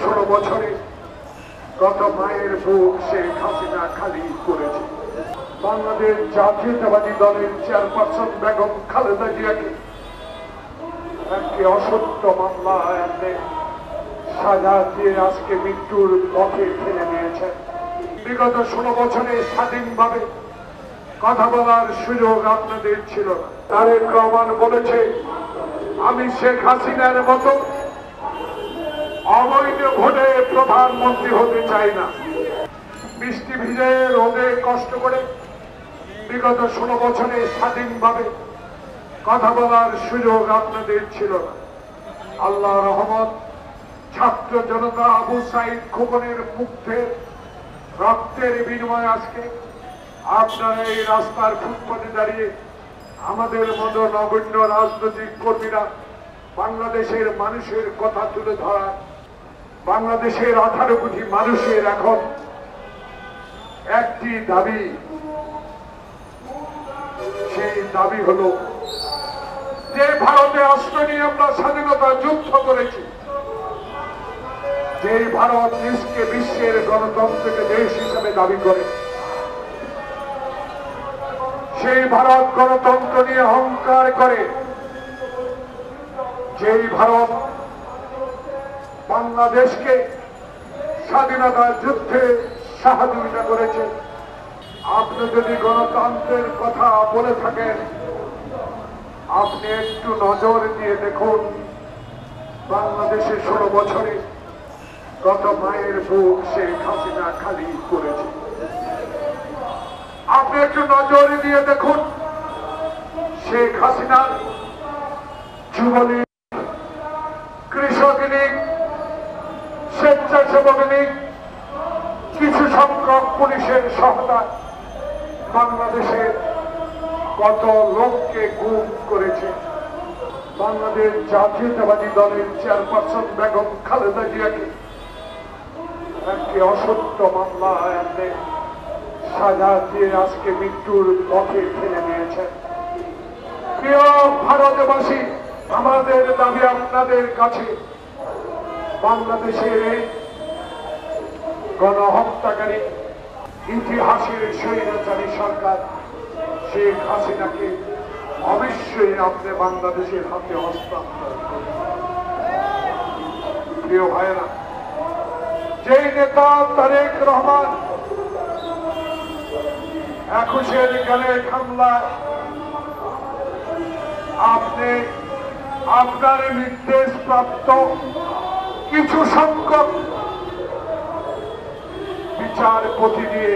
16 বছরে গত মায়ের বুক শেখ হাসিনা খালি করেছে। বাংলাদেশ জাতীয়তাবাদী দলের চেয়ারপারসন বেগম খালেদা জিয়াকে একটি অসত্য মামলায় সাজা দিয়ে আজকে মৃত্যুর পথে ফেলে দিয়েছেন। বিগত 16 বছরে স্বাধীনভাবে কথা বলার সুযোগ আপনাদের ছিল না। তারেক রহমান বলেছে, আমি শেখ হাসিনার মতো অবৈধ ভোটে প্রধানমন্ত্রী হতে চাই না। বৃষ্টি ভিজে রোদে কষ্ট করে বিগত 16 বছরে স্বাধীনভাবে কথা বলার সুযোগ আপনাদের ছিল না। আল্লাহ রহমত, ছাত্র জনতা আবু সাইদ খোকনের মুগ্ধের রক্তের বিনিময়ে আজকে আপনারা এই রাস্তার ফুটপাতে দাঁড়িয়ে আমাদের মতো নগণ্য রাজনৈতিক কর্মীরা বাংলাদেশের মানুষের কথা তুলে ধরা। বাংলাদেশের 18 কোটি মানুষের এখন একটি দাবি, সেই দাবি হলো যে ভারতে আশ্রয় নিয়ে আমরা স্বাধীনতা যুদ্ধ করেছি, যে ভারত নিজকে বিশ্বের গণতন্ত্রকে দেশ হিসেবে দাবি করে, সেই ভারত গণতন্ত্র নিয়ে অহংকার করে, যেই ভারত বাংলাদেশকে স্বাধীনতা যুদ্ধে সহযোগিতা করেছে। আপনি যদি গণতন্ত্রের কথা বলে থাকেন, আপনি একটু নজর দিয়ে দেখুন বাংলাদেশে 16 বছরে গত মায়ের বুক শেখ হাসিনা খালি করেছে। আপনি একটু নজর দিয়ে দেখুন শেখ হাসিনার যুবলীগ, কৃষক লীগ, স্বেচ্ছাসেবক লীগ, কিছু সংখ্যক পুলিশের সহায়তায় বাংলাদেশের কত লোককে গুম করেছে। বাংলাদেশ জাতীয়তাবাদী দলের চেয়ারপারসন বেগম খালেদা জিয়াকে একটি অসত্য মামলায় সাজা দিয়ে আজকে মৃত্যুর পথে ফেলে দিয়েছেন। প্রিয় ভারতবাসী, আমাদের দাবি আপনাদের কাছে, বাংলাদেশের এই গণহত্যাকারী ইতিহাসের স্বৈরাচারী সরকার শেখ হাসিনাকে অবশ্যই আপনি বাংলাদেশের হাতে হস্তান্তর করুন। প্রিয় ভাইয়েরা, যেই নেতা তারেক রহমান 21 গ্যানেট হামলায় আপনি আপনার নির্দেশ প্রাপ্ত কিছু সংখ্যক বিচারপতি দিয়ে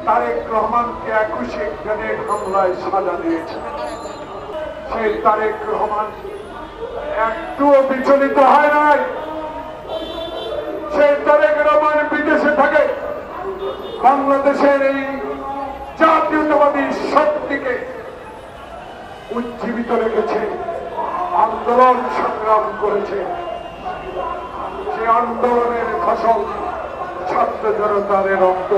তারেক রহমানকে 21 গ্যানেট হামলায় সাজা দিয়েছে। সেই তারেক রহমান একটুও বিচলিত হয় নাই। সেই তারেক রহমান বিদেশে থাকে বাংলাদেশের এই জাতীয়তাবাদী শক্তিকে উজ্জীবিত রেখেছে, আন্দোলন সংগ্রাম করেছে। সে আন্দোলনের ফসল ছাত্র জনতার রক্ত।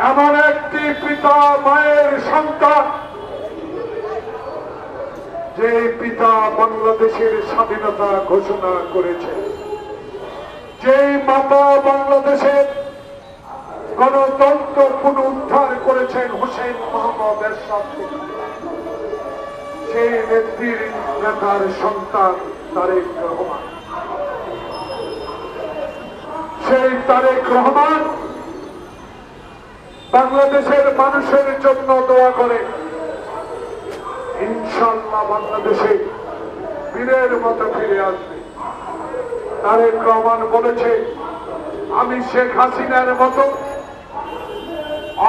এমন একটি পিতা মায়ের সন্তান, যে পিতা বাংলাদেশের স্বাধীনতা ঘোষণা করেছে, যেই মাতা বাংলাদেশের গণতন্ত্র পুনরুদ্ধার করেছেন হোসেন মোহাম্মদ এরশাদ, সেই নেত্রীর নেতার সন্তান তারেক রহমান। সেই তারেক রহমান বাংলাদেশের মানুষের জন্য দোয়া করে। ইনশাআল্লাহ বাংলাদেশে বীরের মতো ফিরে আসবে। তারেক রহমান বলেছে, আমি শেখ হাসিনার মতো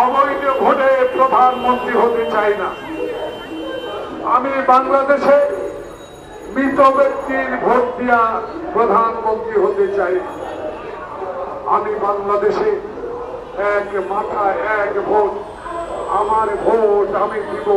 অবৈধ ভোটে প্রধানমন্ত্রী হতে চাই না। আমি বাংলাদেশে মৃত ব্যক্তির ভোট দিয়া প্রধানমন্ত্রী হতে চাই না। আমি বাংলাদেশে এক মাথা এক ভোট, আমার ভোট আমি দিব